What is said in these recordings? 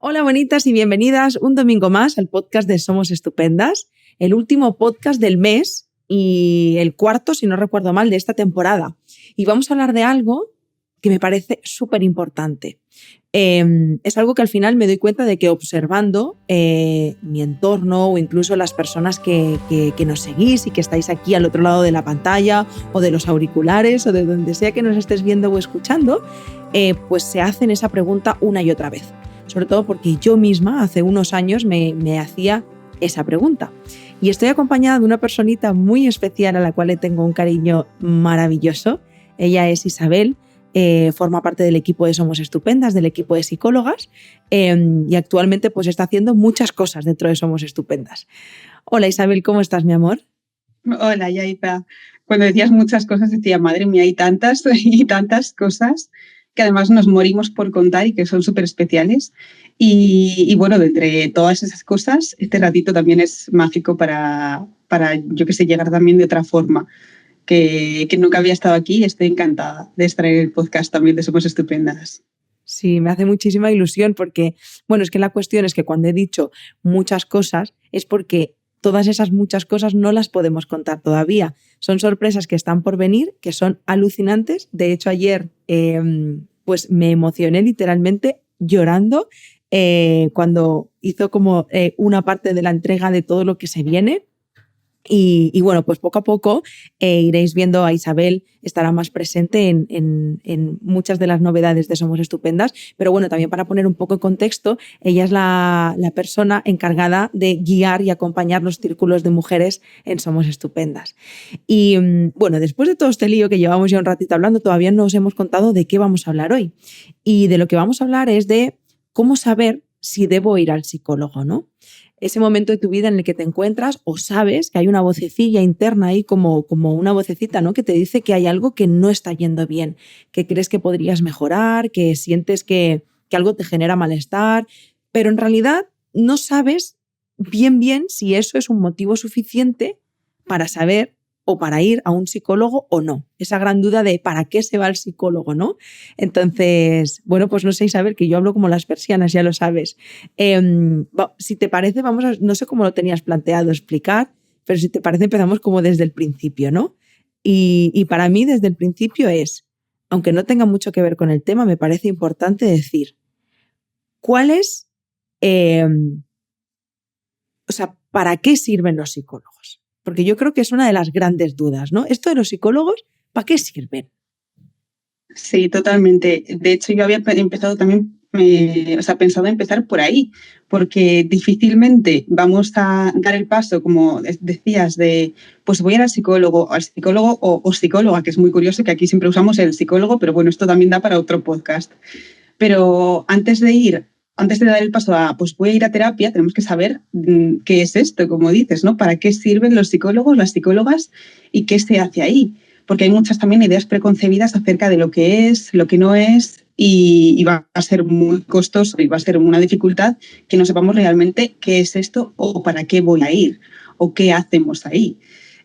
Hola bonitas y bienvenidas un domingo más al podcast de Somos Estupendas, el último podcast del mes y el cuarto, si no recuerdo mal, de esta temporada. Y vamos a hablar de algo que me parece súper importante. Es algo que al final me doy cuenta de que observando mi entorno o incluso las personas que nos seguís y que estáis aquí al otro lado de la pantalla o de los auriculares o de donde sea que nos estés viendo o escuchando, pues se hacen esa pregunta una y otra vez. Sobre todo porque yo misma hace unos años me hacía esa pregunta. Y estoy acompañada de una personita muy especial a la cual le tengo un cariño maravilloso. Ella es Isabel. Forma parte del equipo de Somos Estupendas, del equipo de psicólogas, y actualmente pues está haciendo muchas cosas dentro de Somos Estupendas. Hola Isabel, ¿cómo estás, mi amor? Hola, Yaita. Cuando decías muchas cosas decía, madre mía, hay tantas y tantas cosas que además nos morimos por contar y que son súper especiales. Y bueno, de entre todas esas cosas, este ratito también es mágico para yo que sé, llegar también de otra forma. Que nunca había estado aquí y estoy encantada de estar en el podcast también de Somos Estupendas. Sí, me hace muchísima ilusión porque, bueno, es que la cuestión es que cuando he dicho muchas cosas es porque todas esas muchas cosas no las podemos contar todavía. Son sorpresas que están por venir, que son alucinantes. De hecho, ayer pues me emocioné literalmente llorando cuando hizo como una parte de la entrega de todo lo que se viene. Y bueno, pues poco a poco iréis viendo a Isabel, estará más presente en muchas de las novedades de Somos Estupendas, pero bueno, también para poner un poco en contexto, ella es la persona encargada de guiar y acompañar los círculos de mujeres en Somos Estupendas. Y bueno, después de todo este lío que llevamos ya un ratito hablando, todavía no os hemos contado de qué vamos a hablar hoy. Y de lo que vamos a hablar es de cómo saber si debo ir al psicólogo, ¿no? Ese momento de tu vida en el que te encuentras o sabes que hay una vocecilla interna ahí como una vocecita, ¿no? Que te dice que hay algo que no está yendo bien, que crees que podrías mejorar, que sientes que algo te genera malestar, pero en realidad no sabes bien si eso es un motivo suficiente para saber o para ir a un psicólogo o no. Esa gran duda de ¿para qué se va al psicólogo, no? Entonces, bueno, pues no sé, Isabel, que yo hablo como las persianas, ya lo sabes. Si te parece, no sé cómo lo tenías planteado explicar, pero si te parece empezamos como desde el principio, ¿no? Y para mí desde el principio es, aunque no tenga mucho que ver con el tema, me parece importante decir, ¿cuál es, o sea, para qué sirven los psicólogos? Porque yo creo que es una de las grandes dudas, ¿no? Esto de los psicólogos, ¿para qué sirven? Sí, totalmente. De hecho, yo había empezado también, pensado empezar por ahí, porque difícilmente vamos a dar el paso, como decías, de pues voy a ir al psicólogo o psicóloga, que es muy curioso que aquí siempre usamos el psicólogo, pero bueno, esto también da para otro podcast. Pero antes de dar el paso a pues voy a ir a terapia, tenemos que saber qué es esto, como dices, ¿no? ¿Para qué sirven los psicólogos, las psicólogas y qué se hace ahí? Porque hay muchas también ideas preconcebidas acerca de lo que es, lo que no es, y va a ser muy costoso y va a ser una dificultad que no sepamos realmente qué es esto o para qué voy a ir o qué hacemos ahí.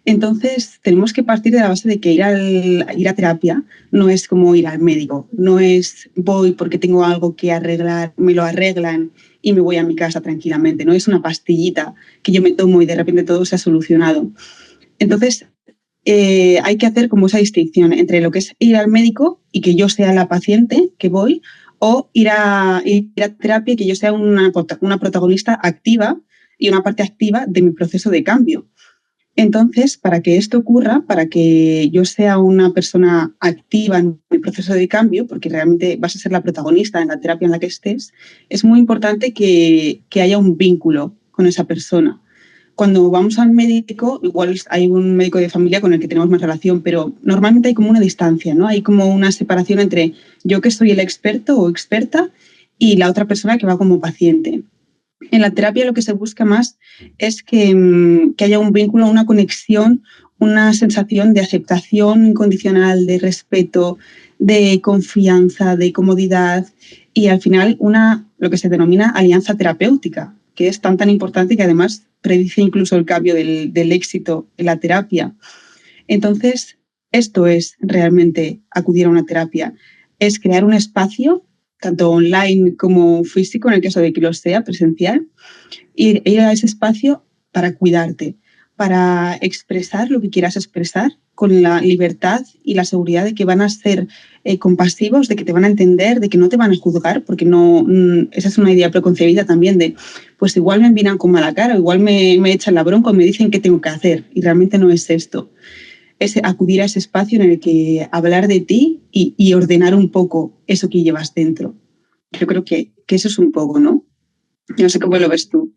Entonces, tenemos que partir de la base de que ir a terapia no es como ir al médico, no es voy porque tengo algo que arreglar, me lo arreglan y me voy a mi casa tranquilamente, no es una pastillita que yo me tomo y de repente todo se ha solucionado. Entonces, hay que hacer como esa distinción entre lo que es ir al médico y que yo sea la paciente que voy, o ir a terapia y que yo sea una protagonista activa y una parte activa de mi proceso de cambio. Entonces, para que esto ocurra, para que yo sea una persona activa en mi proceso de cambio, porque realmente vas a ser la protagonista en la terapia en la que estés, es muy importante que haya un vínculo con esa persona. Cuando vamos al médico, igual hay un médico de familia con el que tenemos más relación, pero normalmente hay como una distancia, ¿no? Hay como una separación entre yo que soy el experto o experta y la otra persona que va como paciente. En la terapia lo que se busca más es que haya un vínculo, una conexión, una sensación de aceptación incondicional, de respeto, de confianza, de comodidad y al final lo que se denomina alianza terapéutica, que es tan importante y que además predice incluso el cambio del éxito en la terapia. Entonces, esto es realmente acudir a una terapia, es crear un espacio tanto online como físico, en el caso de que lo sea, presencial, ir a ese espacio para cuidarte, para expresar lo que quieras expresar con la libertad y la seguridad de que van a ser compasivos, de que te van a entender, de que no te van a juzgar, porque no, esa es una idea preconcebida también de, pues igual me miran con mala cara, igual me echan la bronca o me dicen qué tengo que hacer, y realmente no es esto. Es acudir a ese espacio en el que hablar de ti y ordenar un poco eso que llevas dentro. Yo creo que eso es un poco, ¿no? No sé cómo lo ves tú.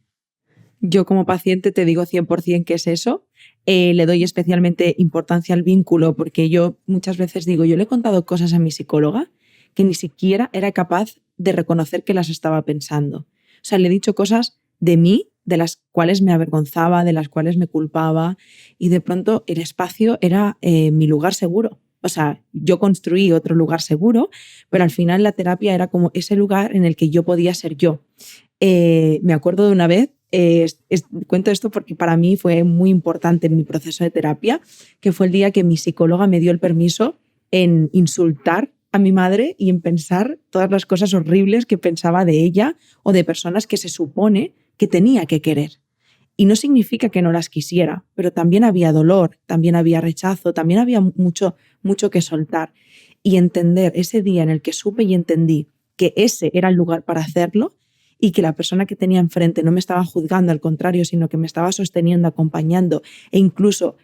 Yo como paciente te digo 100% que es eso. Le doy especialmente importancia al vínculo porque yo muchas veces digo, yo le he contado cosas a mi psicóloga que ni siquiera era capaz de reconocer que las estaba pensando. O sea, le he dicho cosas de mí, de las cuales me avergonzaba, de las cuales me culpaba, y de pronto el espacio era mi lugar seguro. O sea, yo construí otro lugar seguro, pero al final la terapia era como ese lugar en el que yo podía ser yo. Me acuerdo de una vez, cuento esto porque para mí fue muy importante en mi proceso de terapia, que fue el día que mi psicóloga me dio el permiso en insultar a mi madre y en pensar todas las cosas horribles que pensaba de ella o de personas que se supone que tenía que querer. Y no significa que no las quisiera, pero también había dolor, también había rechazo, también había mucho, mucho que soltar. Y entender ese día en el que supe y entendí que ese era el lugar para hacerlo y que la persona que tenía enfrente no me estaba juzgando, al contrario, sino que me estaba sosteniendo, acompañando e incluso,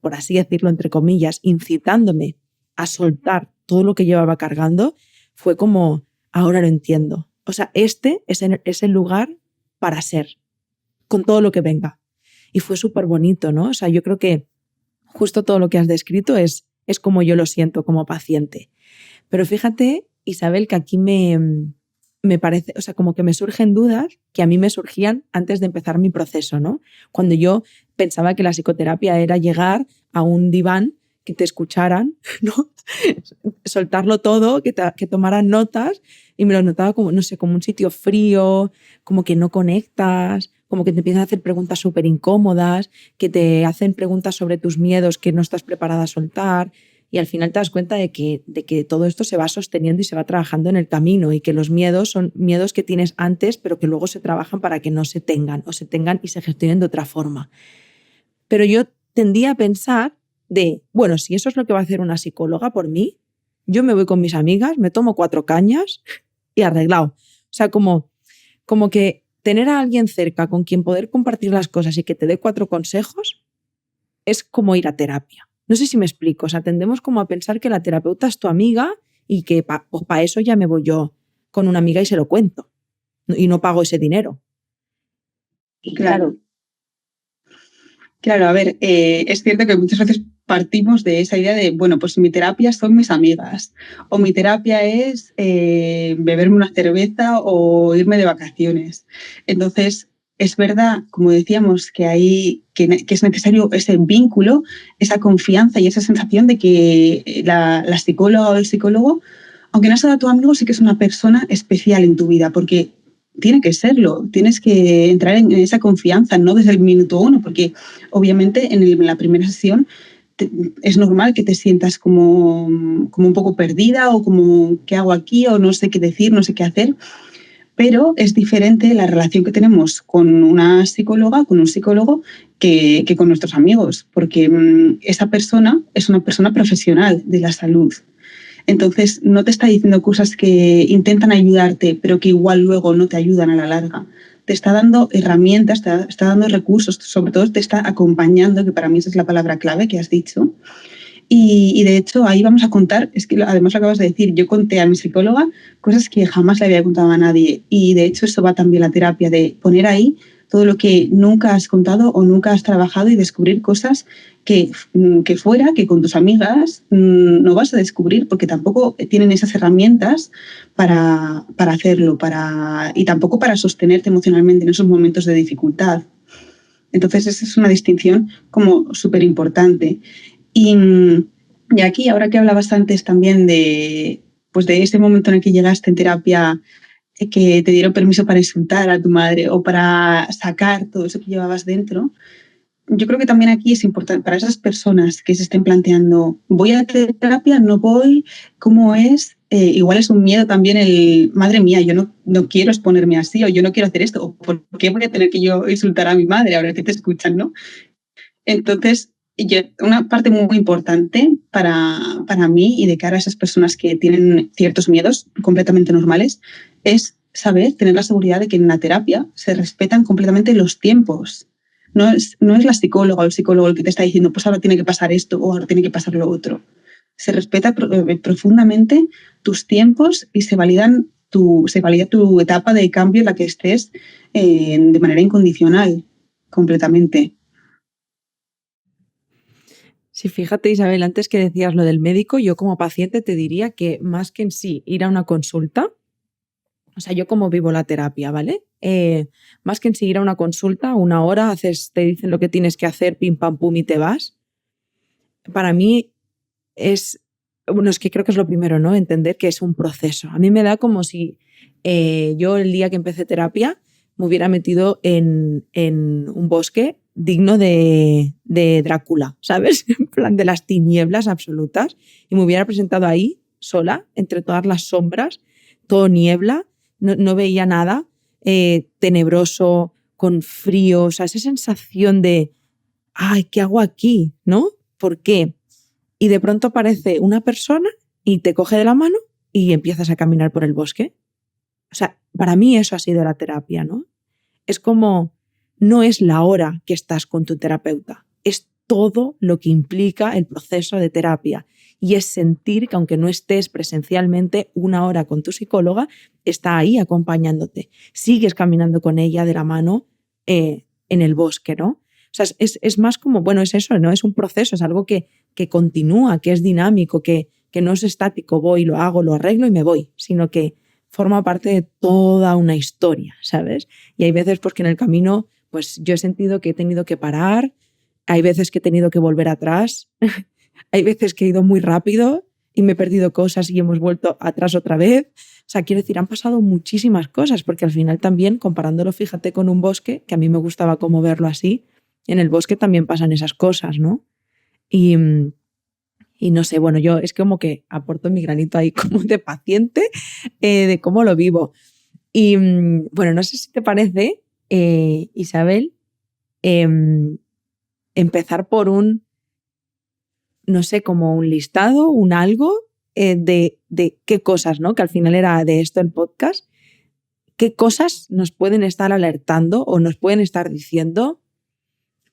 por así decirlo, entre comillas, incitándome a soltar todo lo que llevaba cargando, fue como, ahora lo entiendo. O sea, este es el lugar para ser, con todo lo que venga. Y fue súper bonito, ¿no? O sea, yo creo que justo todo lo que has descrito es como yo lo siento como paciente. Pero fíjate, Isabel, que aquí me parece, o sea, como que me surgen dudas que a mí me surgían antes de empezar mi proceso, ¿no? Cuando yo pensaba que la psicoterapia era llegar a un diván, que te escucharan, ¿no? Soltarlo todo, que tomaran notas, y me lo notaba como, no sé, como un sitio frío, como que no conectas, como que te empiezan a hacer preguntas súper incómodas, que te hacen preguntas sobre tus miedos que no estás preparada a soltar. Y al final te das cuenta de que todo esto se va sosteniendo y se va trabajando en el camino y que los miedos son miedos que tienes antes, pero que luego se trabajan para que no se tengan o se tengan y se gestionen de otra forma. Pero yo tendía a pensar de, bueno, si eso es lo que va a hacer una psicóloga por mí, yo me voy con mis amigas, me tomo 4 cañas y arreglado. O sea, como que tener a alguien cerca con quien poder compartir las cosas y que te dé 4 consejos es como ir a terapia. No sé si me explico, o sea, tendemos como a pensar que la terapeuta es tu amiga y que pues para eso ya me voy yo con una amiga y se lo cuento y no pago ese dinero. Y claro. Claro, a ver, es cierto que muchas veces partimos de esa idea de, bueno, pues mi terapia son mis amigas o mi terapia es beberme una cerveza o irme de vacaciones. Entonces, es verdad, como decíamos, que es necesario ese vínculo, esa confianza y esa sensación de que la psicóloga o el psicólogo, aunque no sea tu amigo, sí que es una persona especial en tu vida, porque tiene que serlo, tienes que entrar en esa confianza, no desde el minuto 1, porque obviamente en la primera sesión es normal que te sientas como un poco perdida o como ¿qué hago aquí? O no sé qué decir, no sé qué hacer. Pero es diferente la relación que tenemos con una psicóloga, con un psicólogo, que con nuestros amigos, porque esa persona es una persona profesional de la salud. Entonces, no te está diciendo cosas que intentan ayudarte, pero que igual luego no te ayudan a la larga. Te está dando herramientas, te está dando recursos, sobre todo te está acompañando, que para mí esa es la palabra clave que has dicho. Y de hecho, ahí vamos a contar, es que además lo acabas de decir, yo conté a mi psicóloga cosas que jamás le había contado a nadie. Y de hecho, eso va también la terapia, de poner ahí todo lo que nunca has contado o nunca has trabajado y descubrir cosas que fuera, que con tus amigas no vas a descubrir porque tampoco tienen esas herramientas para hacerlo y tampoco para sostenerte emocionalmente en esos momentos de dificultad. Entonces, esa es una distinción como súper importante. Y aquí, ahora que hablabas antes también pues de ese momento en el que llegaste en terapia, que te dieron permiso para insultar a tu madre o para sacar todo eso que llevabas dentro, yo creo que también aquí es importante para esas personas que se estén planteando, ¿voy a terapia? ¿No voy? ¿Cómo es? igual es un miedo también el, madre mía, yo no quiero exponerme así, o yo no quiero hacer esto, o ¿por qué voy a tener que yo insultar a mi madre ahora que te escuchan, ¿no? Entonces, una parte muy importante para mí y de cara a esas personas que tienen ciertos miedos completamente normales es saber, tener la seguridad de que en la terapia se respetan completamente los tiempos. No es la psicóloga o el psicólogo el que te está diciendo, pues ahora tiene que pasar esto o ahora tiene que pasar lo otro. Se respeta profundamente tus tiempos y se valida tu etapa de cambio en la que estés de manera incondicional, completamente. Sí, fíjate, Isabel, antes que decías lo del médico, yo como paciente te diría que más que en sí ir a una consulta, o sea, yo como vivo la terapia, ¿vale? Más que en sí ir a una consulta, 1 hora, te dicen lo que tienes que hacer, pim, pam, pum y te vas. Para mí bueno, es que creo que es lo primero, ¿no? Entender que es un proceso. A mí me da como si yo el día que empecé terapia me hubiera metido en un bosque digno de Drácula, ¿sabes? En plan de las tinieblas absolutas, y me hubiera presentado ahí sola, entre todas las sombras, todo niebla, no veía nada, tenebroso, con frío, o sea, esa sensación de, ay, ¿qué hago aquí? ¿No? ¿Por qué? Y de pronto aparece una persona y te coge de la mano y empiezas a caminar por el bosque. O sea, para mí eso ha sido la terapia, ¿no? Es como, no es la hora que estás con tu terapeuta, es todo lo que implica el proceso de terapia. Y es sentir que aunque no estés presencialmente 1 hora con tu psicóloga, está ahí acompañándote. Sigues caminando con ella de la mano en el bosque, ¿no? O sea, es más como, bueno, es eso, ¿no? Es un proceso, es algo que continúa, que es dinámico, que no es estático, voy, lo hago, lo arreglo y me voy, sino que forma parte de toda una historia, ¿sabes? Y hay veces pues que en el camino pues yo he sentido que he tenido que parar, hay veces que he tenido que volver atrás, hay veces que he ido muy rápido y me he perdido cosas y hemos vuelto atrás otra vez. O sea, quiero decir, han pasado muchísimas cosas, porque al final también, comparándolo, fíjate, con un bosque, que a mí me gustaba como verlo así, en el bosque también pasan esas cosas, ¿no? Y no sé, bueno, yo es como que aporto mi granito ahí como de paciente de cómo lo vivo. Y bueno, no sé si te parece, Isabel, empezar por no sé, como un listado, un algo de qué cosas, ¿no? Que al final era de esto el podcast. ¿Qué cosas nos pueden estar alertando o nos pueden estar diciendo,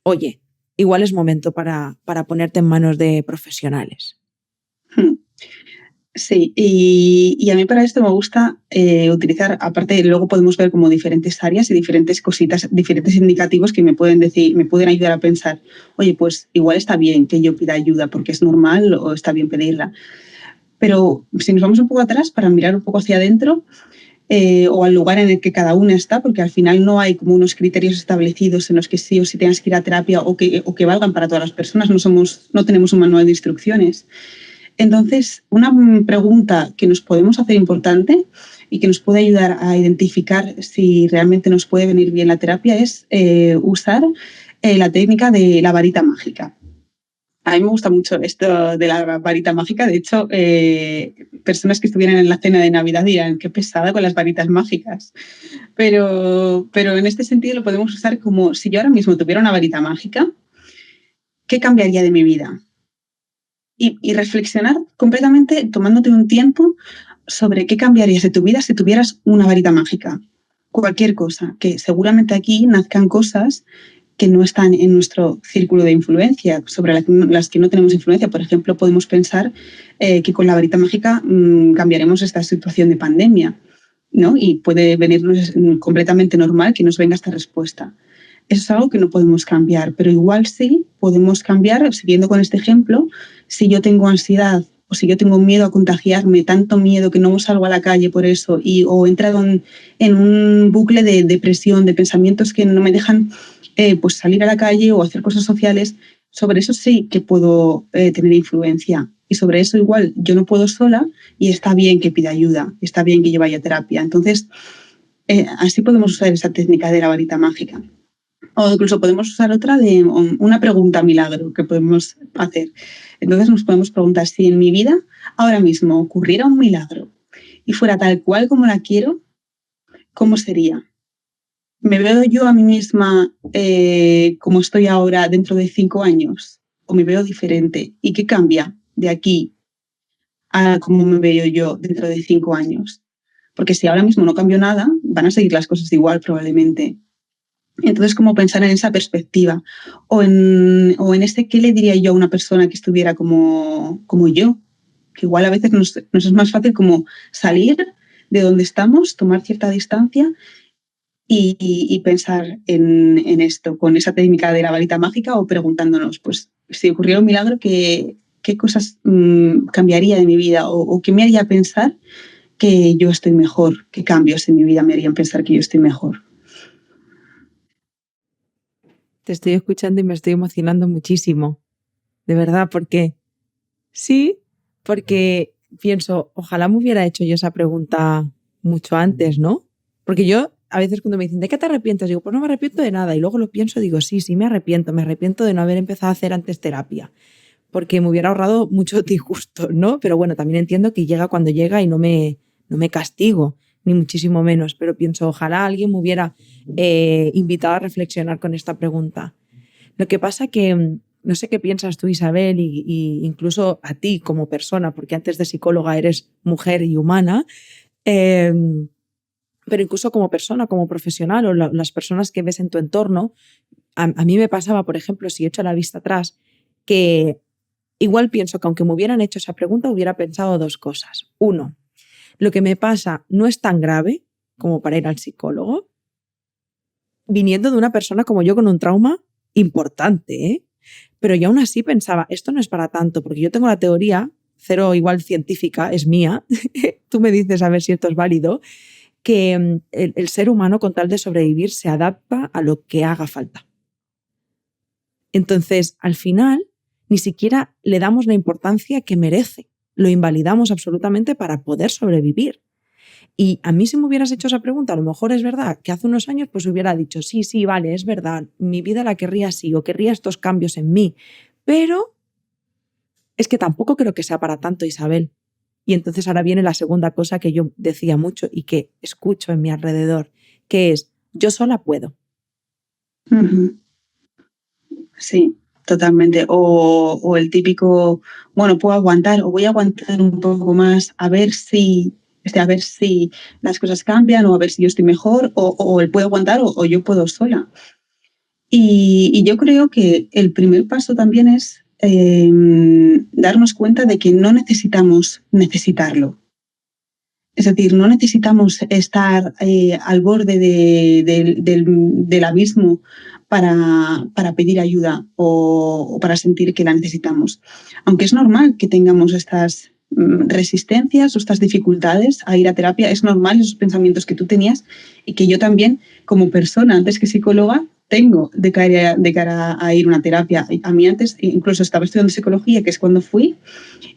oye, igual es momento para ponerte en manos de profesionales? Sí, y a mí para esto me gusta utilizar, aparte luego podemos ver como diferentes áreas y diferentes cositas, diferentes indicativos que me pueden decir, me pueden ayudar a pensar, oye, pues igual está bien que yo pida ayuda porque es normal o está bien pedirla. Pero si nos vamos un poco atrás para mirar un poco hacia adentro o al lugar en el que cada uno está, porque al final no hay como unos criterios establecidos en los que sí o sí tengas que ir a terapia o que valgan para todas las personas, no tenemos un manual de instrucciones. Entonces, una pregunta que nos podemos hacer importante y que nos puede ayudar a identificar si realmente nos puede venir bien la terapia es usar la técnica de la varita mágica. A mí me gusta mucho esto de la varita mágica. De hecho, personas que estuvieran en la cena de Navidad dirán, qué pesada con las varitas mágicas. Pero en este sentido lo podemos usar como si yo ahora mismo tuviera una varita mágica, ¿qué cambiaría de mi vida? Y reflexionar completamente tomándote un tiempo sobre qué cambiarías de tu vida si tuvieras una varita mágica. Cualquier cosa, que seguramente aquí nazcan cosas que no están en nuestro círculo de influencia, sobre las que no tenemos influencia. Por ejemplo, podemos pensar que con la varita mágica cambiaremos esta situación de pandemia, ¿no? Y puede venirnos completamente normal que nos venga esta respuesta. Eso es algo que no podemos cambiar, pero igual sí podemos cambiar, siguiendo con este ejemplo, si yo tengo ansiedad o si yo tengo miedo a contagiarme, tanto miedo que no salgo a la calle por eso, o he entrado en un bucle de depresión, de pensamientos que no me dejan pues salir a la calle o hacer cosas sociales, sobre eso sí que puedo tener influencia. Y sobre eso igual yo no puedo sola y está bien que pida ayuda, está bien que yo vaya a terapia. Entonces, así podemos usar esa técnica de la varita mágica. O incluso podemos usar otra de una pregunta milagro que podemos hacer. Entonces nos podemos preguntar si en mi vida ahora mismo ocurriera un milagro y fuera tal cual como la quiero, ¿cómo sería? ¿Me veo yo a mí misma como estoy ahora dentro de 5 años? ¿O me veo diferente? ¿Y qué cambia de aquí a cómo me veo yo dentro de 5 años? Porque si ahora mismo no cambio nada, van a seguir las cosas igual probablemente. Entonces, ¿cómo pensar en esa perspectiva? O en ese, ¿qué le diría yo a una persona que estuviera como yo? Que igual a veces nos es más fácil como salir de donde estamos, tomar cierta distancia y pensar en esto, con esa técnica de la varita mágica o preguntándonos, pues, si ocurriera un milagro, ¿qué cosas cambiaría de mi vida o qué me haría pensar que yo estoy mejor? ¿Qué cambios en mi vida me harían pensar que yo estoy mejor? Te estoy escuchando y me estoy emocionando muchísimo, de verdad, porque sí, porque pienso, ojalá me hubiera hecho yo esa pregunta mucho antes, ¿no? Porque yo a veces cuando me dicen, ¿de qué te arrepientes? Digo, pues no me arrepiento de nada. Y luego lo pienso, digo, sí, me arrepiento de no haber empezado a hacer antes terapia, porque me hubiera ahorrado mucho disgusto, ¿no? Pero bueno, también entiendo que llega cuando llega y no me castigo, ni muchísimo menos, pero pienso, ojalá alguien me hubiera invitado a reflexionar con esta pregunta. Lo que pasa que no sé qué piensas tú, Isabel, y incluso a ti como persona, porque antes de psicóloga eres mujer y humana, eh, pero incluso como persona, como profesional o las personas que ves en tu entorno, a mí me pasaba, por ejemplo, si echo la vista atrás, que igual pienso que aunque me hubieran hecho esa pregunta, hubiera pensado dos cosas. Uno, lo que me pasa no es tan grave como para ir al psicólogo, viniendo de una persona como yo con un trauma importante, ¿eh? Pero yo aún así pensaba, esto no es para tanto, porque yo tengo la teoría, cero igual científica, es mía, tú me dices a ver si esto es válido, que el ser humano con tal de sobrevivir se adapta a lo que haga falta. Entonces, al final, ni siquiera le damos la importancia que merece, lo invalidamos absolutamente para poder sobrevivir. Y a mí si me hubieras hecho esa pregunta, a lo mejor es verdad que hace unos años pues hubiera dicho, sí, vale, es verdad, mi vida la querría así o querría estos cambios en mí, pero es que tampoco creo que sea para tanto, Isabel. Y entonces ahora viene la segunda cosa que yo decía mucho y que escucho en mi alrededor, que es, yo sola puedo. Uh-huh. Sí, totalmente. O el típico, bueno, puedo aguantar o voy a aguantar un poco más a ver si las cosas cambian o a ver si yo estoy mejor o él puede aguantar o yo puedo sola. Y yo creo que el primer paso también es darnos cuenta de que no necesitamos necesitarlo. Es decir, no necesitamos estar al borde del abismo para pedir ayuda o para sentir que la necesitamos. Aunque es normal que tengamos estas resistencias o estas dificultades a ir a terapia, es normal esos pensamientos que tú tenías y que yo también, como persona, antes que psicóloga, tengo de cara a ir a una terapia. A mí antes, incluso estaba estudiando psicología, que es cuando fui,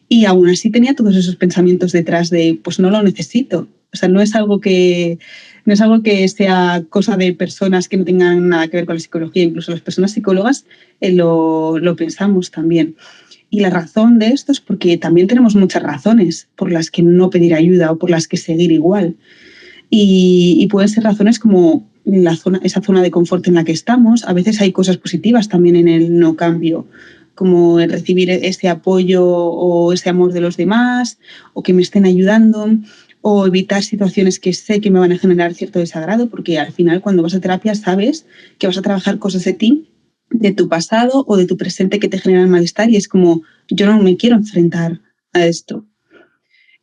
y aún así tenía todos esos pensamientos detrás de, pues no lo necesito. O sea, no es algo que sea cosa de personas que no tengan nada que ver con la psicología. Incluso las personas psicólogas lo pensamos también. Y la razón de esto es porque también tenemos muchas razones por las que no pedir ayuda o por las que seguir igual. Y pueden ser razones como esa zona de confort en la que estamos. A veces hay cosas positivas también en el no cambio, como el recibir ese apoyo o ese amor de los demás, o que me estén ayudando, o evitar situaciones que sé que me van a generar cierto desagrado, porque al final cuando vas a terapia sabes que vas a trabajar cosas de ti, de tu pasado o de tu presente que te generan malestar y es como, yo no me quiero enfrentar a esto.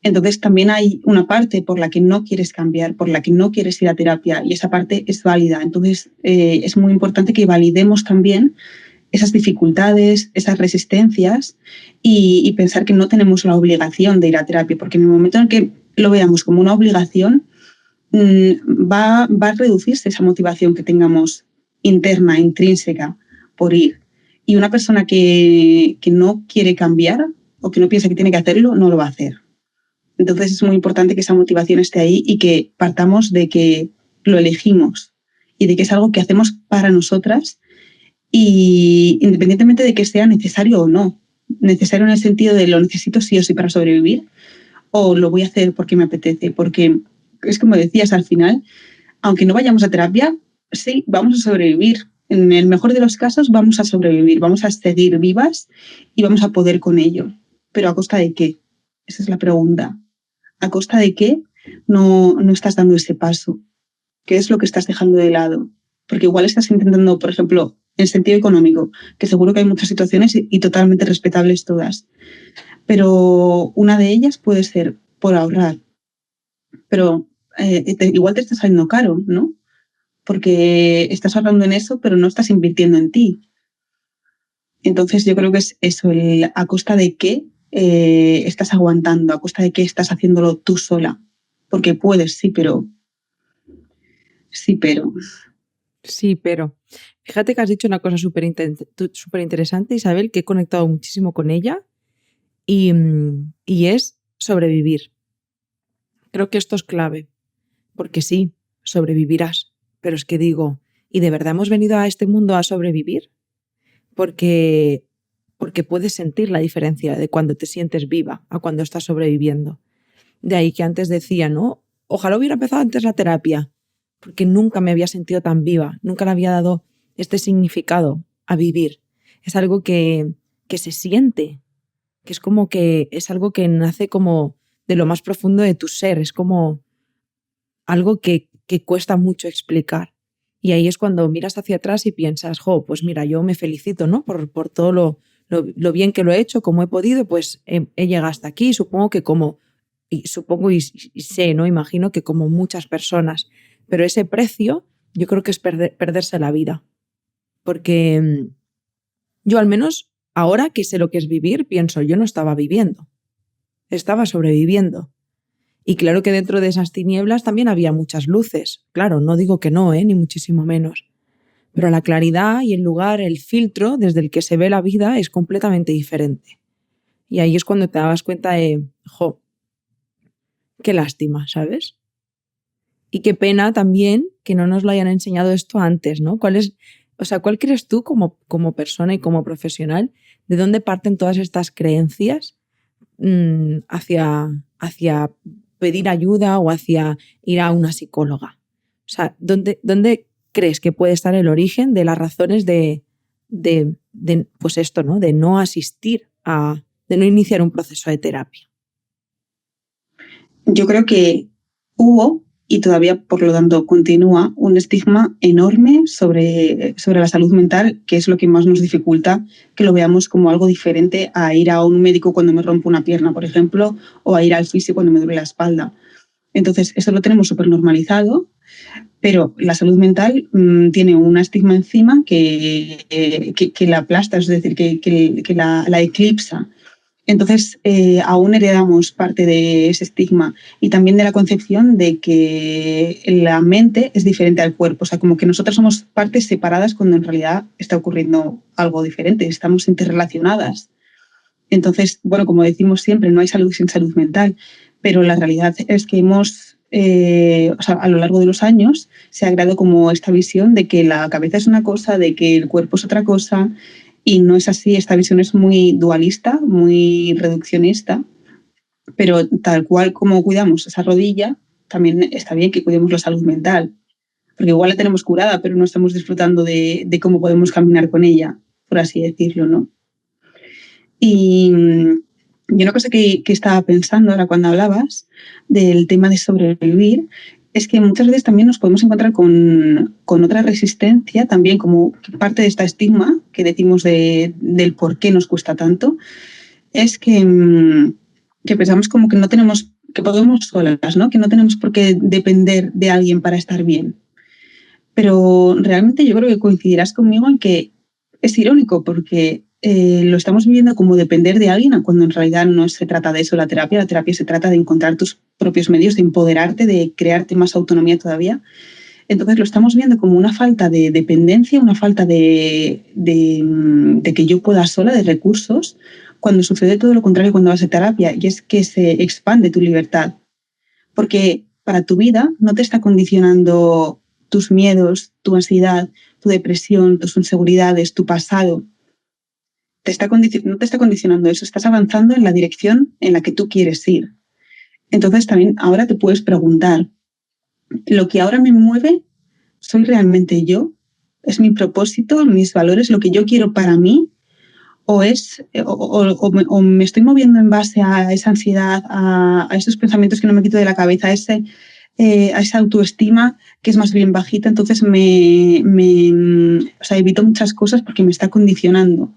Entonces también hay una parte por la que no quieres cambiar, por la que no quieres ir a terapia y esa parte es válida. Entonces es muy importante que validemos también esas dificultades, esas resistencias y pensar que no tenemos la obligación de ir a terapia, porque en el momento en que lo veamos como una obligación, va a reducirse esa motivación que tengamos interna, intrínseca, por ir. Y una persona que no quiere cambiar o que no piensa que tiene que hacerlo, no lo va a hacer. Entonces es muy importante que esa motivación esté ahí y que partamos de que lo elegimos y de que es algo que hacemos para nosotras Y independientemente de que sea necesario o no, necesario en el sentido de lo necesito sí o sí para sobrevivir, o lo voy a hacer porque me apetece, porque es como decías al final, aunque no vayamos a terapia, sí, vamos a sobrevivir. En el mejor de los casos vamos a sobrevivir, vamos a seguir vivas y vamos a poder con ello. Pero ¿a costa de qué? Esa es la pregunta. ¿A costa de qué no estás dando ese paso? ¿Qué es lo que estás dejando de lado? Porque igual estás intentando, por ejemplo, en sentido económico, que seguro que hay muchas situaciones y totalmente respetables todas, pero una de ellas puede ser por ahorrar, pero igual te está saliendo caro, ¿no? Porque estás ahorrando en eso, pero no estás invirtiendo en ti. Entonces yo creo que es eso, a costa de qué estás aguantando, a costa de qué estás haciéndolo tú sola. Porque puedes, sí, pero... Sí, pero... Sí, pero fíjate que has dicho una cosa súper interesante, Isabel, que he conectado muchísimo con ella y es sobrevivir. Creo que esto es clave, porque sí, sobrevivirás, pero es que digo, ¿y de verdad hemos venido a este mundo a sobrevivir? Porque, porque puedes sentir la diferencia de cuando te sientes viva a cuando estás sobreviviendo. De ahí que antes decía, ¿no? Ojalá hubiera empezado antes la terapia, porque nunca me había sentido tan viva, nunca le había dado este significado a vivir. Es algo que se siente, que es como que es algo que nace como de lo más profundo de tu ser, es como algo que cuesta mucho explicar. Y ahí es cuando miras hacia atrás y piensas, jo, pues mira, yo me felicito, ¿no? Por todo lo bien que lo he hecho, como he podido, pues he llegado hasta aquí. Supongo que como, y supongo y sé, ¿no? Imagino que como muchas personas. Pero ese precio yo creo que es perderse la vida. Porque yo al menos ahora que sé lo que es vivir, pienso, yo no estaba viviendo, estaba sobreviviendo. Y claro que dentro de esas tinieblas también había muchas luces. Claro, no digo que no, ni muchísimo menos. Pero la claridad y el lugar, el filtro desde el que se ve la vida es completamente diferente. Y ahí es cuando te das cuenta de, jo, qué lástima, ¿sabes? Y qué pena también que no nos lo hayan enseñado esto antes, ¿no? ¿Cuál crees tú como persona y como profesional, de dónde parten todas estas creencias hacia pedir ayuda o hacia ir a una psicóloga? O sea, ¿dónde crees que puede estar el origen de las razones pues esto, ¿no? De no asistir de no iniciar un proceso de terapia? Yo creo que hubo y todavía, por lo tanto, continúa un estigma enorme sobre la salud mental, que es lo que más nos dificulta que lo veamos como algo diferente a ir a un médico cuando me rompo una pierna, por ejemplo, o a ir al fisio cuando me duele la espalda. Entonces, eso lo tenemos súper normalizado, pero la salud mental tiene un estigma encima que la aplasta, es decir, que la eclipsa. Entonces, aún heredamos parte de ese estigma y también de la concepción de que la mente es diferente al cuerpo. O sea, como que nosotros somos partes separadas cuando en realidad está ocurriendo algo diferente, estamos interrelacionadas. Entonces, bueno, como decimos siempre, no hay salud sin salud mental, pero la realidad es que a lo largo de los años se ha creado como esta visión de que la cabeza es una cosa, de que el cuerpo es otra cosa, y no es así. Esta visión es muy dualista, muy reduccionista, pero tal cual como cuidamos esa rodilla, también está bien que cuidemos la salud mental, porque igual la tenemos curada, pero no estamos disfrutando de cómo podemos caminar con ella, por así decirlo, ¿no? Y una cosa que estaba pensando ahora cuando hablabas del tema de sobrevivir es que muchas veces también nos podemos encontrar con otra resistencia, también como parte de este estigma que decimos del por qué nos cuesta tanto, es que pensamos como que no tenemos, que podemos solas, ¿no? Que no tenemos por qué depender de alguien para estar bien. Pero realmente yo creo que coincidirás conmigo en que es irónico porque lo estamos viviendo como depender de alguien, cuando en realidad no se trata de eso la terapia. La terapia se trata de encontrar tus propios medios, de empoderarte, de crearte más autonomía todavía. Entonces lo estamos viendo como una falta de dependencia, una falta de que yo pueda sola, de recursos, cuando sucede todo lo contrario cuando vas a terapia, y es que se expande tu libertad. Porque para tu vida no te está condicionando tus miedos, tu ansiedad, tu depresión, tus inseguridades, tu pasado, no te está condicionando eso, estás avanzando en la dirección en la que tú quieres ir. Entonces también ahora te puedes preguntar, ¿lo que ahora me mueve soy realmente yo? ¿Es mi propósito, mis valores, lo que yo quiero para mí? ¿O me estoy moviendo en base a esa ansiedad, a esos pensamientos que no me quito de la cabeza, a esa autoestima que es más bien bajita? Entonces evito muchas cosas porque me está condicionando.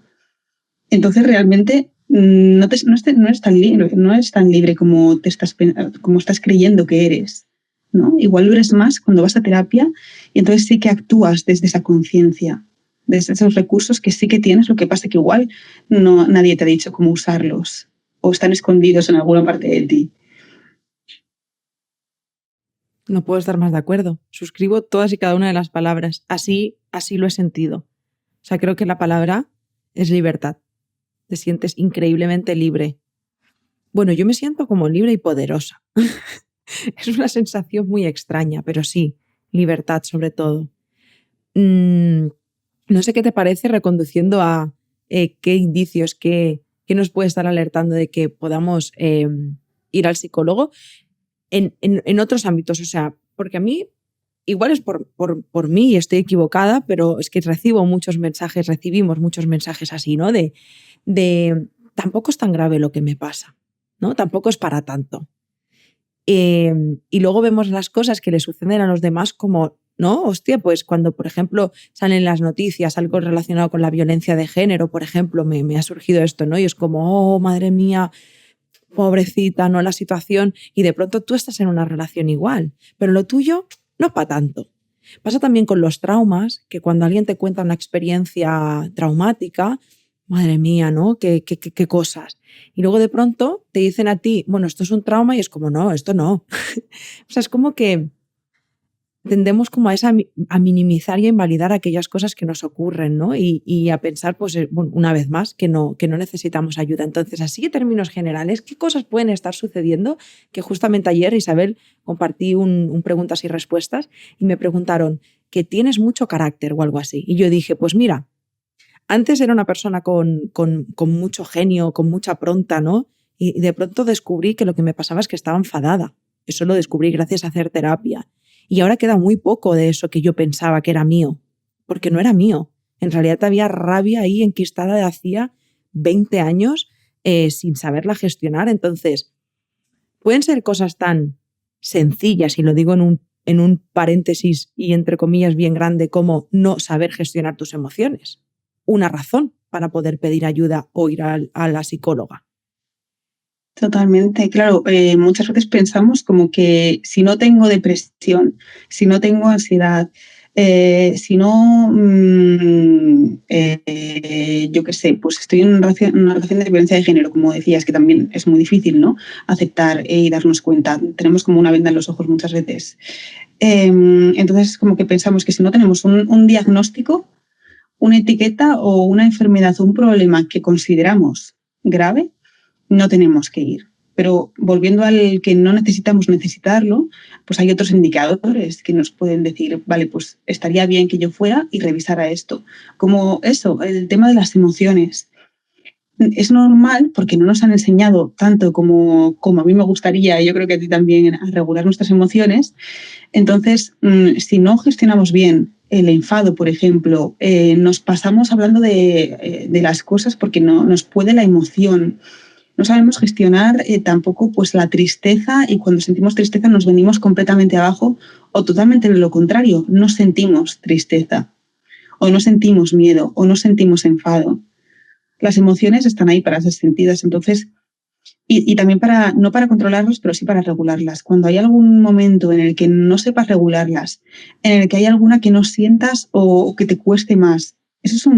Entonces realmente no eres tan libre como estás creyendo que eres, ¿no? Igual lo eres más cuando vas a terapia y entonces sí que actúas desde esa conciencia, desde esos recursos que sí que tienes, lo que pasa que igual nadie te ha dicho cómo usarlos o están escondidos en alguna parte de ti. No puedo estar más de acuerdo. Suscribo todas y cada una de las palabras. Así lo he sentido. O sea, creo que la palabra es libertad. Te sientes increíblemente libre. Bueno, yo me siento como libre y poderosa. Es una sensación muy extraña, pero sí, libertad sobre todo. No sé qué te parece reconduciendo a qué indicios, qué nos puede estar alertando de que podamos ir al psicólogo en otros ámbitos. O sea, porque a mí, igual es por mí y estoy equivocada, pero es que recibimos muchos mensajes así, ¿no? De tampoco es tan grave lo que me pasa, ¿no? Tampoco es para tanto. Y luego vemos las cosas que le suceden a los demás como, ¿no? Hostia, pues cuando, por ejemplo, salen las noticias algo relacionado con la violencia de género, por ejemplo, me ha surgido esto, ¿no? Y es como, oh, madre mía, pobrecita, ¿no? La situación. Y de pronto tú estás en una relación igual, pero lo tuyo no para tanto. Pasa también con los traumas, que cuando alguien te cuenta una experiencia traumática, madre mía, ¿no? ¿Qué cosas? Y luego de pronto te dicen a ti, bueno, esto es un trauma y es como, no, esto no. O sea, es como que tendemos como a minimizar y a invalidar aquellas cosas que nos ocurren, ¿no? Y a pensar, pues, bueno, una vez más, que no necesitamos ayuda. Entonces, así en términos generales, ¿qué cosas pueden estar sucediendo? Que justamente ayer, Isabel, compartí un preguntas y respuestas y me preguntaron que tienes mucho carácter o algo así. Y yo dije, pues mira, antes era una persona con mucho genio, con mucha pronta, ¿no? Y de pronto descubrí que lo que me pasaba es que estaba enfadada. Eso lo descubrí gracias a hacer terapia. Y ahora queda muy poco de eso que yo pensaba que era mío, porque no era mío. En realidad había rabia ahí enquistada de hacía 20 años sin saberla gestionar. Entonces, pueden ser cosas tan sencillas, y lo digo en un paréntesis y entre comillas bien grande, como no saber gestionar tus emociones. Una razón para poder pedir ayuda o ir a la psicóloga. Totalmente, claro. Muchas veces pensamos como que si no tengo depresión, si no tengo ansiedad, si no, yo qué sé, pues estoy en una relación de violencia de género, como decías, que también es muy difícil, ¿no? Aceptar y darnos cuenta. Tenemos como una venda en los ojos muchas veces. Entonces, como que pensamos que si no tenemos un diagnóstico, una etiqueta o una enfermedad o un problema que consideramos grave, no tenemos que ir. Pero volviendo al que no necesitamos necesitarlo, pues hay otros indicadores que nos pueden decir, vale, pues estaría bien que yo fuera y revisara esto. Como eso, el tema de las emociones. Es normal, porque no nos han enseñado tanto como a mí me gustaría, y yo creo que a ti también, a regular nuestras emociones. Entonces, si no gestionamos bien el enfado, por ejemplo, nos pasamos hablando de las cosas porque no nos puede la emoción. No sabemos gestionar tampoco pues, la tristeza, y cuando sentimos tristeza nos venimos completamente abajo, o totalmente lo contrario, no sentimos tristeza, o no sentimos miedo, o no sentimos enfado. Las emociones están ahí para ser sentidas, entonces, y también no para controlarlas, pero sí para regularlas. Cuando hay algún momento en el que no sepas regularlas, en el que hay alguna que no sientas o que te cueste más, eso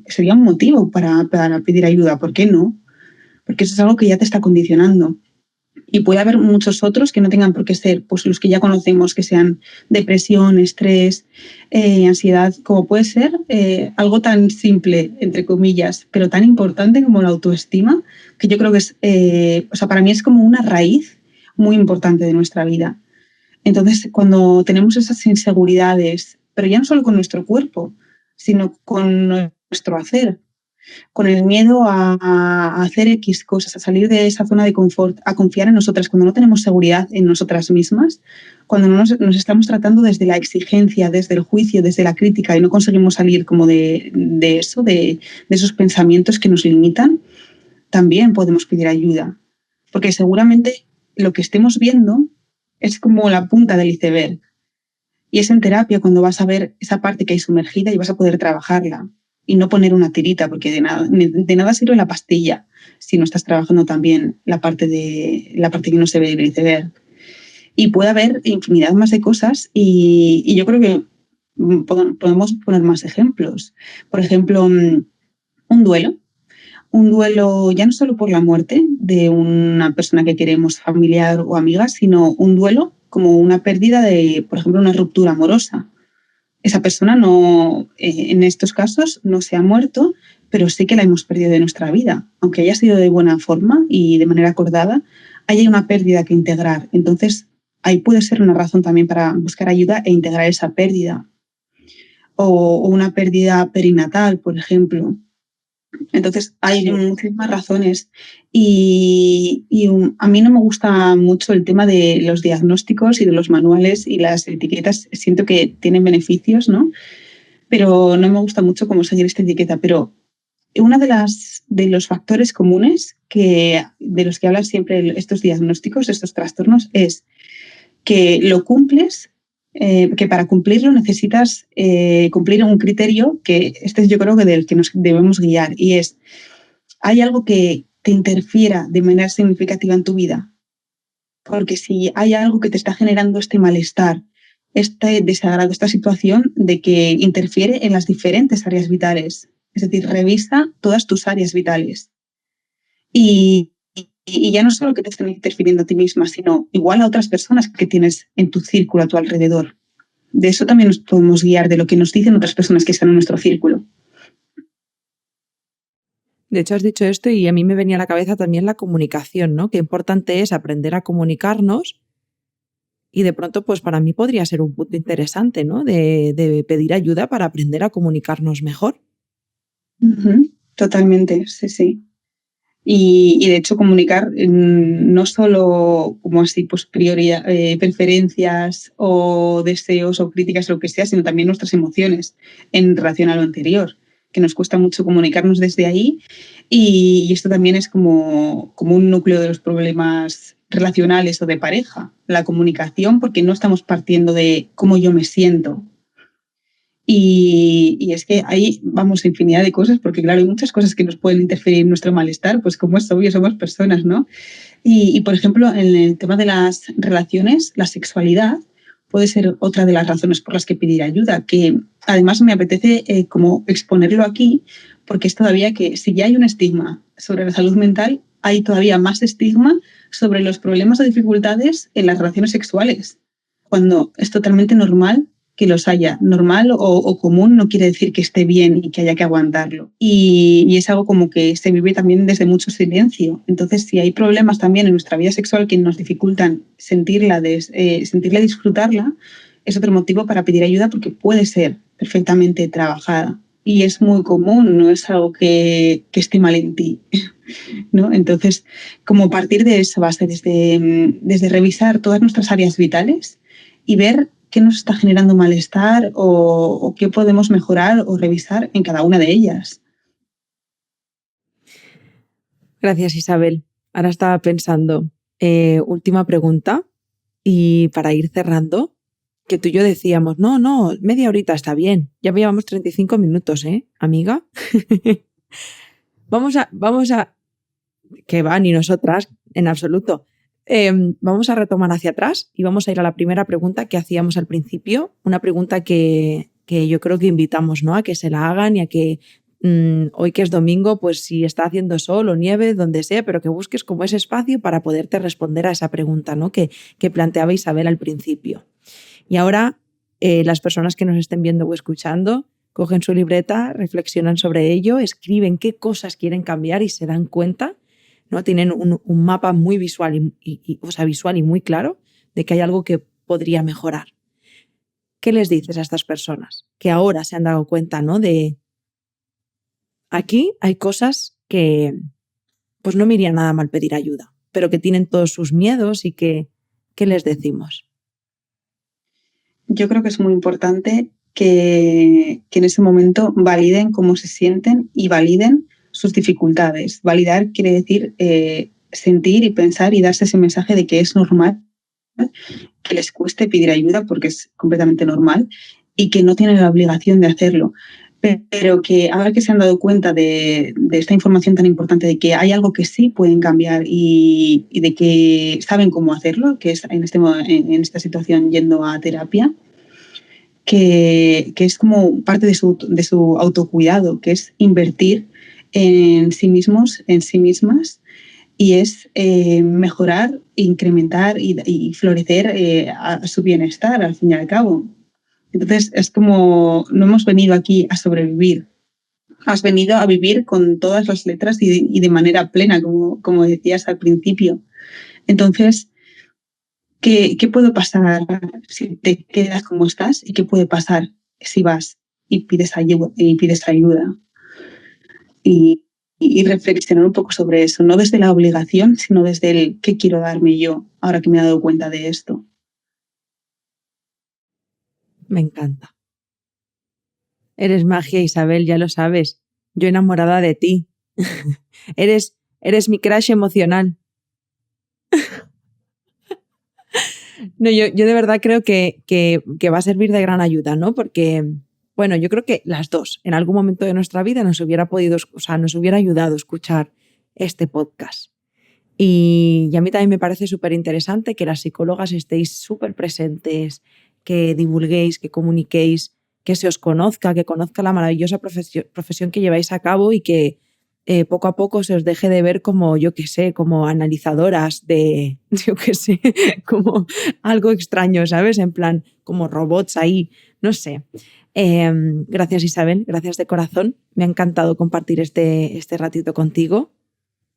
sería un motivo para pedir ayuda. ¿Por qué no? Porque eso es algo que ya te está condicionando. Y puede haber muchos otros que no tengan por qué ser pues, los que ya conocemos, que sean depresión, estrés, ansiedad, como puede ser algo tan simple, entre comillas, pero tan importante como la autoestima, que yo creo que es, para mí es como una raíz muy importante de nuestra vida. Entonces, cuando tenemos esas inseguridades, pero ya no solo con nuestro cuerpo, sino con nuestro hacer, con el miedo a hacer X cosas, a salir de esa zona de confort, a confiar en nosotras, cuando no tenemos seguridad en nosotras mismas, cuando no nos estamos tratando desde la exigencia, desde el juicio, desde la crítica y no conseguimos salir como de eso, de esos pensamientos que nos limitan, también podemos pedir ayuda. Porque seguramente lo que estemos viendo es como la punta del iceberg. Y es en terapia cuando vas a ver esa parte que hay sumergida y vas a poder trabajarla y no poner una tirita, porque de nada sirve la pastilla si no estás trabajando también la parte que no se ve del iceberg. Y puede haber infinidad más de cosas y yo creo que podemos poner más ejemplos. Por ejemplo, un duelo. Un duelo ya no solo por la muerte de una persona que queremos, familiar o amiga, sino un duelo como una pérdida de, por ejemplo, una ruptura amorosa. Esa persona no, en estos casos no se ha muerto, pero sí que la hemos perdido de nuestra vida. Aunque haya sido de buena forma y de manera acordada, hay una pérdida que integrar. Entonces, ahí puede ser una razón también para buscar ayuda e integrar esa pérdida. O una pérdida perinatal, por ejemplo. Entonces, hay muchísimas razones y a mí no me gusta mucho el tema de los diagnósticos y de los manuales y las etiquetas. Siento que tienen beneficios, ¿no? Pero no me gusta mucho cómo seguir esta etiqueta. Pero uno de los factores comunes de los que hablan siempre estos diagnósticos, estos trastornos, es que lo cumples, que para cumplirlo necesitas cumplir un criterio que este es yo creo que del que nos debemos guiar y es, ¿hay algo que te interfiera de manera significativa en tu vida? Porque si hay algo que te está generando este malestar, este desagrado, esta situación de que interfiere en las diferentes áreas vitales, es decir, revisa todas tus áreas vitales. Y ya no solo que te estén interfiriendo a ti misma, sino igual a otras personas que tienes en tu círculo, a tu alrededor. De eso también nos podemos guiar, de lo que nos dicen otras personas que están en nuestro círculo. De hecho, has dicho esto y a mí me venía a la cabeza también la comunicación, ¿no? Qué importante es aprender a comunicarnos y de pronto, pues para mí podría ser un punto interesante, ¿no? De pedir ayuda para aprender a comunicarnos mejor. Totalmente, sí, sí. Y de hecho comunicar no solo como así pues preferencias o deseos o críticas, lo que sea, sino también nuestras emociones en relación a lo anterior, que nos cuesta mucho comunicarnos desde ahí y esto también es como un núcleo de los problemas relacionales o de pareja, la comunicación, porque no estamos partiendo de cómo yo me siento. Y es que hay, vamos, infinidad de cosas, porque claro, hay muchas cosas que nos pueden interferir en nuestro malestar, pues como es obvio, somos personas, ¿no? Y por ejemplo, en el tema de las relaciones, la sexualidad puede ser otra de las razones por las que pedir ayuda, que además me apetece como exponerlo aquí, porque es todavía que si ya hay un estigma sobre la salud mental, hay todavía más estigma sobre los problemas o dificultades en las relaciones sexuales, cuando es totalmente normal que los haya. Normal o común no quiere decir que esté bien y que haya que aguantarlo. Y es algo como que se vive también desde mucho silencio. Entonces, si hay problemas también en nuestra vida sexual que nos dificultan sentirla y disfrutarla, es otro motivo para pedir ayuda porque puede ser perfectamente trabajada. Y es muy común, no es algo que esté mal en ti, ¿no? Entonces, como partir de esa base, desde revisar todas nuestras áreas vitales y ver qué nos está generando malestar o qué podemos mejorar o revisar en cada una de ellas. Gracias, Isabel. Ahora estaba pensando, última pregunta y para ir cerrando, que tú y yo decíamos, no, media horita está bien. Ya llevamos 35 minutos, amiga? vamos a, que va, ni nosotras, en absoluto. Vamos a retomar hacia atrás y vamos a ir a la primera pregunta que hacíamos al principio, una pregunta que yo creo que invitamos, ¿no?, a que se la hagan y a que hoy que es domingo, pues si está haciendo sol o nieve, donde sea, pero que busques como ese espacio para poderte responder a esa pregunta, ¿no?, que planteaba Isabel al principio. Y ahora las personas que nos estén viendo o escuchando cogen su libreta, reflexionan sobre ello, escriben qué cosas quieren cambiar y se dan cuenta, ¿no? Tienen un mapa muy visual visual y muy claro de que hay algo que podría mejorar. ¿Qué les dices a estas personas que ahora se han dado cuenta, ¿no? De aquí hay cosas que pues no me iría nada mal pedir ayuda, pero que tienen todos sus miedos y que, ¿qué les decimos? Yo creo que es muy importante que en ese momento validen cómo se sienten y validen sus dificultades. Validar quiere decir sentir y pensar y darse ese mensaje de que es normal que les cueste pedir ayuda porque es completamente normal y que no tienen la obligación de hacerlo. Pero que ahora que se han dado cuenta de esta información tan importante, de que hay algo que sí pueden cambiar y de que saben cómo hacerlo, que es en esta situación yendo a terapia, que es como parte de su autocuidado, que es invertir en sí mismos, en sí mismas, y es mejorar, incrementar y florecer a su bienestar, al fin y al cabo. Entonces, es como, no hemos venido aquí a sobrevivir, has venido a vivir con todas las letras y de manera plena, como decías al principio. Entonces, ¿qué puede pasar si te quedas como estás? ¿Y qué puede pasar si vas y pides ayuda? Y reflexionar un poco sobre eso, no desde la obligación, sino desde el qué quiero darme yo ahora que me he dado cuenta de esto. Me encanta. Eres magia, Isabel, ya lo sabes. Yo enamorada de ti. eres mi crush emocional. No, yo de verdad creo que va a servir de gran ayuda, ¿no? Porque, bueno, yo creo que las dos, en algún momento de nuestra vida nos hubiera ayudado a escuchar este podcast. Y a mí también me parece súper interesante que las psicólogas estéis súper presentes, que divulguéis, que comuniquéis, que se os conozca, que conozca la maravillosa profesión que lleváis a cabo y que poco a poco se os deje de ver como, yo qué sé, como analizadoras de, yo qué sé, como algo extraño, ¿sabes? En plan, como robots ahí, no sé. Gracias, Isabel, gracias de corazón. Me ha encantado compartir este ratito contigo.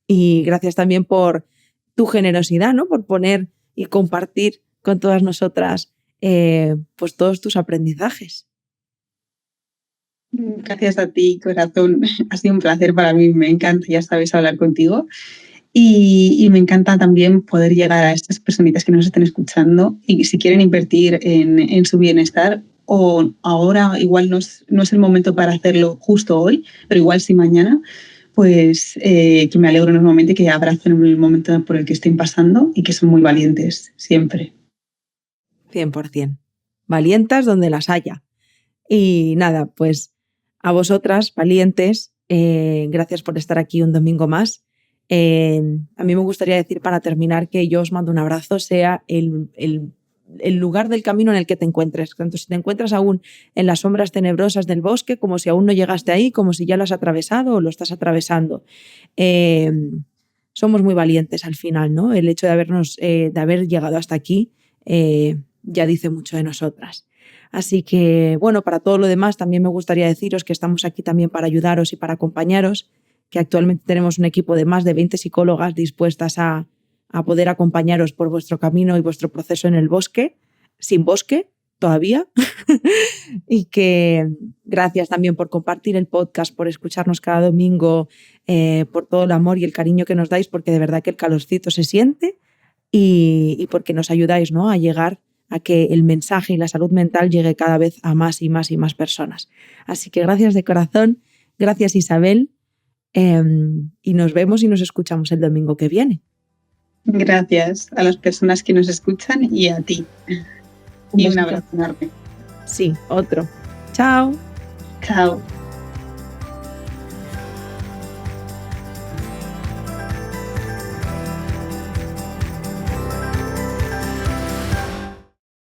Y gracias también por tu generosidad, ¿no? Por poner y compartir con todas nosotras pues todos tus aprendizajes. Gracias a ti, corazón. Ha sido un placer para mí. Me encanta, ya sabes, hablar contigo. Y me encanta también poder llegar a estas personitas que nos estén escuchando y si quieren invertir en su bienestar o ahora igual no es el momento para hacerlo justo hoy, pero igual sí mañana, pues que me alegro enormemente, que abracen el momento por el que estén pasando y que son muy valientes siempre. 100%. Valientas donde las haya. Y nada, pues a vosotras, valientes, gracias por estar aquí un domingo más. A mí me gustaría decir para terminar que yo os mando un abrazo, sea el lugar del camino en el que te encuentres, tanto si te encuentras aún en las sombras tenebrosas del bosque, como si aún no llegaste ahí, como si ya lo has atravesado o lo estás atravesando. Somos muy valientes al final, ¿no? El hecho de haber llegado hasta aquí ya dice mucho de nosotras. Así que, bueno, para todo lo demás también me gustaría deciros que estamos aquí también para ayudaros y para acompañaros, que actualmente tenemos un equipo de más de 20 psicólogas dispuestas a poder acompañaros por vuestro camino y vuestro proceso en el bosque, sin bosque todavía. Y que gracias también por compartir el podcast, por escucharnos cada domingo, por todo el amor y el cariño que nos dais, porque de verdad que el calorcito se siente y porque nos ayudáis, ¿no?, a llegar a que el mensaje y la salud mental llegue cada vez a más y más y más personas. Así que gracias de corazón, gracias Isabel, y nos vemos y nos escuchamos el domingo que viene. Gracias a las personas que nos escuchan y a ti. Y un abrazo enorme. Sí, otro. Chao. Chao.